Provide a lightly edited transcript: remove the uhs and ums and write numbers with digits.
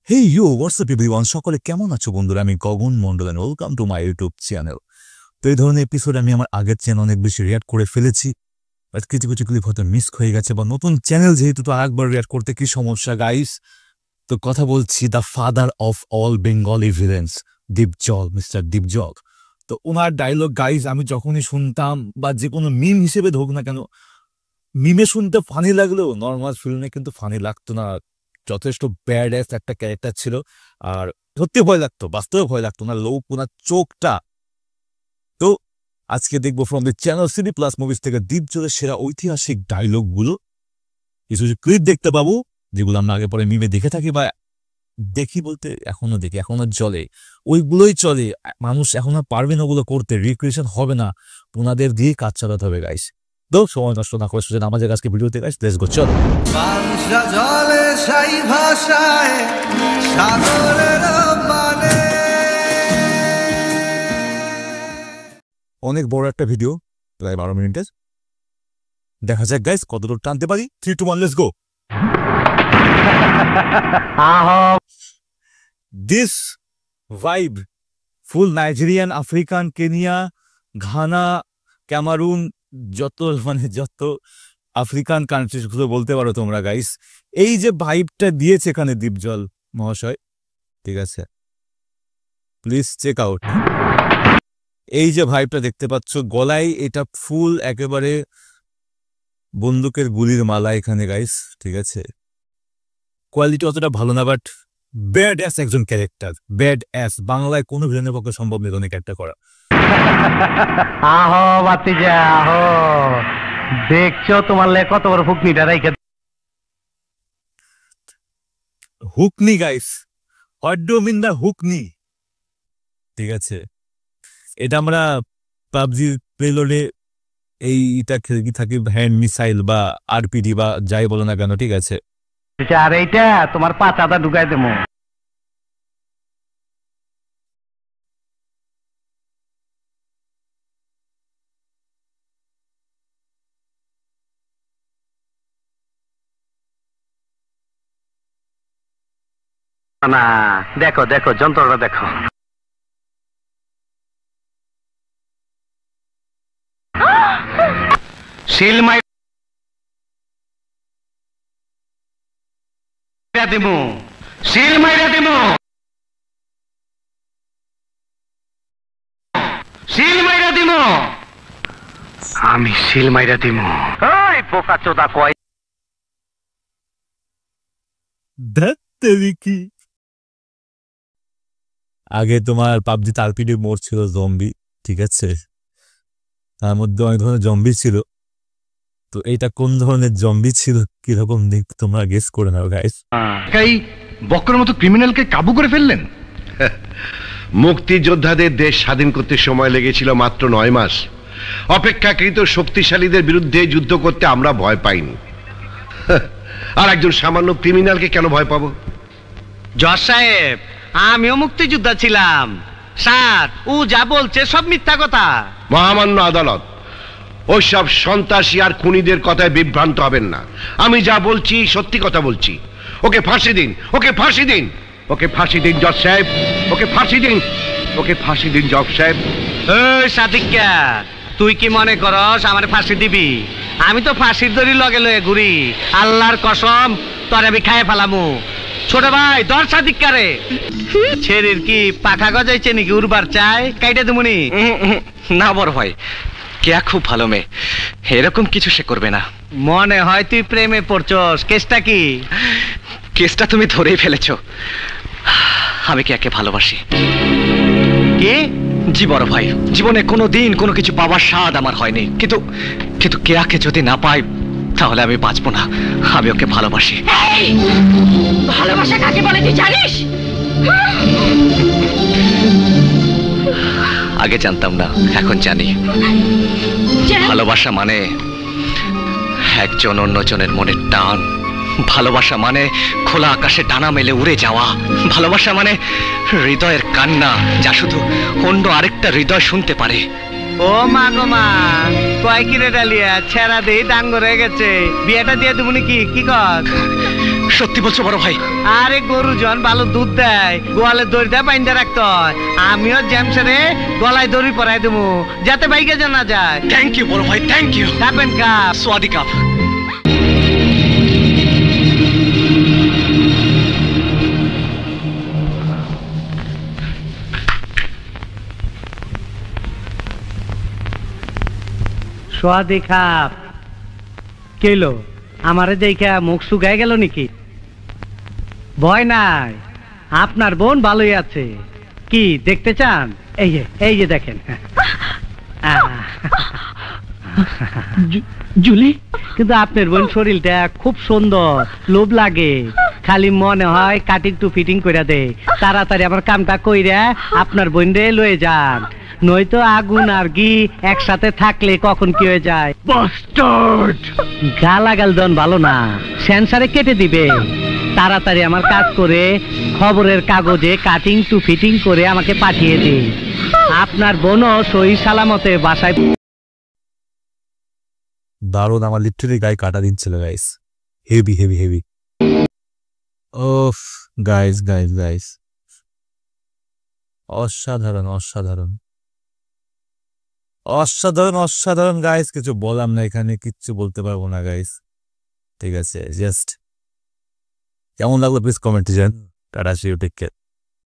Hey you WhatsApp everyone, সকলে কেমন আছো বন্ধুরা? আমি Gagan Mondal and welcome to my YouTube channel. তো এই ধরনের এপিসোড আমি আমার আগের চ্যানেল অনেক বেশি রিয়াক্ট করে ফেলেছি, কিছু কিছু ক্লিপ হয়তো মিস হয়ে গেছে, বা নতুন চ্যানেল যেহেতু তো আরেকবার রিয়াক্ট করতে কি সমস্যা গাইস। তো কথা বলছি the father of all Bengali villains, Dipjol, mister Dipjol. তো ওনার ডায়লগ গাইস আমি যখনই শুনতাম, বা যে কোনো মিম হিসেবে ধোক না কেন, মিমে শুনতে ফানি লাগলেও নর্মাল ফিল্মে কিন্তু ফানি লাগতো না। যথেষ্ট ব্যাড অ্যাস একটা ক্যারেক্টার ছিল, আর সত্যি ভয় লাগতো, বাস্তবে ভয় লাগতো না, লোক ওনার চোখটা। তো আজকে দেখবো from the channel CD plus movies থেকে দীপজলের সেরা ঐতিহাসিক ডায়লগ গুলো, কিছু কিছু ক্লিপ দেখতে পাবো যেগুলো আমরা আগে পরে মিমে দেখে থাকি, বা দেখি বলতে এখনো দেখি, এখনো চলে, ওইগুলোই চলে। মানুষ এখন আর পারবে না ওগুলো করতে, রিক্রিয়েশন হবে না, ওনাদের দিয়ে কাজ চালাতে হবে গাইস। তো সময় নষ্ট না করে সোজা আমাদের আজকে ভিডিওতে গাইস, লেটস গো, চলো। অনেক বড় একটা ভিডিও, প্রায় 12 মিনিটের। দেখা যাক গাইস কতদূর টানতে পারি। 3, 2, 1, let's go. This vibe, full Nigerian, African, Kenya, Ghana, Cameroon, যত আফ্রিকান কান্ট্রিজ গুলো বলতে পারো তোমরা গাইস, এই যে ভাইবটা দিয়েছে এখানে দীপজল মহাশয়, ঠিক আছে, প্লিজ চেক আউট। এই যে ভাইবটা দেখতে পাচ্ছ গলায়, এটা ফুল একেবারে বন্দুকের গুলির মালা এখানে গাইস, ঠিক আছে। কোয়ালিটি অতটা ভালো না, বাট ব্যাড অ্যাস একজন ক্যারেক্টার, ব্যাড অ্যাস। বাংলায় কোনো ভিলেনের পক্ষে সম্ভব নেই অনেক একটা করা। আহো বাতিজা আহো, দেখছো তোমার লে কত বড় হুকনিটা রাইখা। হুকনি গাইস, হোয়াট ডু মিন দা হুকনি, ঠিক আছে। এটা আমরা পাবজি পেলোডে এইটা কি থাকে, হ্যান্ড মিসাইল বা আরপিডি বা যাই বলো না কেন, ঠিক আছে। আর এইটা তোমার পাচাটা ঢুকাই দেবো। না দেখো দেখো যন্ত্রটা দেখো। শিল মাইরা দিমু, শিল মাইরা দিমু, শিল মাইরা দিমু, আমি শিল মাইরা দিমু। ওই পোকা চোদা কয় কি আগে তোমার পাবজিতে আরপিডি মোড ছিল জম্বি, ঠিক আছে, তার মধ্যে অনেক ধরনের জম্বি ছিল। তো এইটা কোন ধরনের জম্বি ছিল, কিরকম দিক তোমরা গেস করে নাও গাইস। এই বক্রের মতো ক্রিমিনালকে কাবু করে ফেললেন। মুক্তিযোদ্ধাদের দেশ স্বাধীন করতে সময় লেগেছিল মাত্র 9 মাস। অপেক্ষাকৃত শক্তিশালীদের বিরুদ্ধে যুদ্ধ করতে আমরা ভয় পাইনি, আর একজন সামান্য ক্রিমিনালকে কেন ভয় পাবো? জজ সাহেব, আমিও মুক্তিযোদ্ধা ছিলাম স্যার, ও যা বলছে সব মিথ্যা কথা। মহামান্য আদালত, ওইসব সন্ত্রাসী আর খুনিদের কথায় বিভ্রান্ত হবেন না। আমি যা বলছি সত্যি কথা বলছি। ওকে ফাঁসি দিন, ওকে ফাঁসি দিন, ওকে ফাঁসি দিন জজ সাহেব, ওকে ফাঁসি দিন, ওকে ফাঁসি দিন জজ সাহেব। এই সাদিকা, তুই কি মনে করস আমার ফাঁসি দিবি? আমি তো ফাঁসির দড়ি লগে লয়ে ঘুরি, আল্লাহর কসম তোর আমি খাইয়ে ফেলামু। ছোট ভাই দর সাদিকারে। ছেড়ির কি পাখা গজাইছে নাকি উড়বার চায়? কাইটা দেবনি? না বড় ভাই, কেয়া খুব ভালো মেয়ে, এরকম কিছু সে করবে না। মনে হয় তুই প্রেমে পড়ছস। কেসটা কি? কেসটা তুমি ধরেই ফেলেছ, আমি কেয়াকে ভালোবাসি। কি? জি বড় ভাই, জীবনে কোনো দিন কোনো কিছু পাওয়ার স্বাদ আমার হয়নি, কিন্তু কিন্তু কেয়াকে যদি না পাই তাহলে আমি বাঁচবো না। আমি ওকে ভালোবাসি। ভালোবাসা কাকে বলে তুই জানিস? আগে জানতাম না, এখন জানি। ভালোবাসা মানে একজন অন্যজনের মনের টান, ভালোবাসা মানে খোলা আকাশে ডানা মেলে উড়ে যাওয়া, ভালোবাসা মানে হৃদয়ের কান্না যা শুধু অন্য আরেকটা হৃদয় শুনতে পারে। ও মা গো মা, কয় কিরে ডালিয়া ছেড়া দেই ডাঙ্গ রয়ে গেছে, বিয়েটা দিয়ে দেবো নাকি? কি কর? সত্যি বলছো বড় ভাই? আরে গরু জন ভালো দুধ দেয়, গোয়ালে দড়ি দেয় বাইন্দা রাখতে হয়। আমিও জ্যামসারে গলায় দড়ি পরাই দেবো যাতে বাইকে জানা যায়। থ্যাংক ইউ বড় ভাই, থ্যাংক ইউ। কাপেন কাপ। সোয়াদি কাপ। সোয়াদি খাপ। কেলো আমারে দেখা মুখ শুকায় গেল নাকি? ভয় নাই, আপনার বোন ভালোই আছে। কি দেখতে চান? এই যে দেখেন। জুলি, কিন্তু আপনার বোন শরীরটা খুব সুন্দর, লোভ লাগে। খালি মনে হয় কাটিং টু ফিটিং কইরা দে। তাড়াতাড়ি আমার কামটা কইরা আপনার বোন রে লয়ে যান, নয়তো আগুন আর ঘি একসাথে থাকলে কখন কি হয়ে যায়। বাস্টার্ড! গালাগাল দন ভালো না, সেন্সারে কেটে দিবে। তাড়াতাড়ি আমার কাজ করে খবরের কাগজে কাটিং টু ফিটিং করে আমাকে পাঠিয়ে দিন। আপনার বোনও সহি সালামতে বাসায়। দারুণ, আমার লিটারেলি গায়ে কাটা দিচ্ছিল গাইস। Heavy heavy heavy. ওফ গাইস গাইস গাইস, অসাধারণ অসাধারণ অসাধারণ অসাধারণ গাইস। কিছু বললাম না এখানে, কিচ্ছু বলতে পারবো না গাইস। ঠিক আছে, জাস্ট কেমন লাগলো প্লিজ কমেন্টে জান। টাটা, সি ইউ, টেক কেয়ার।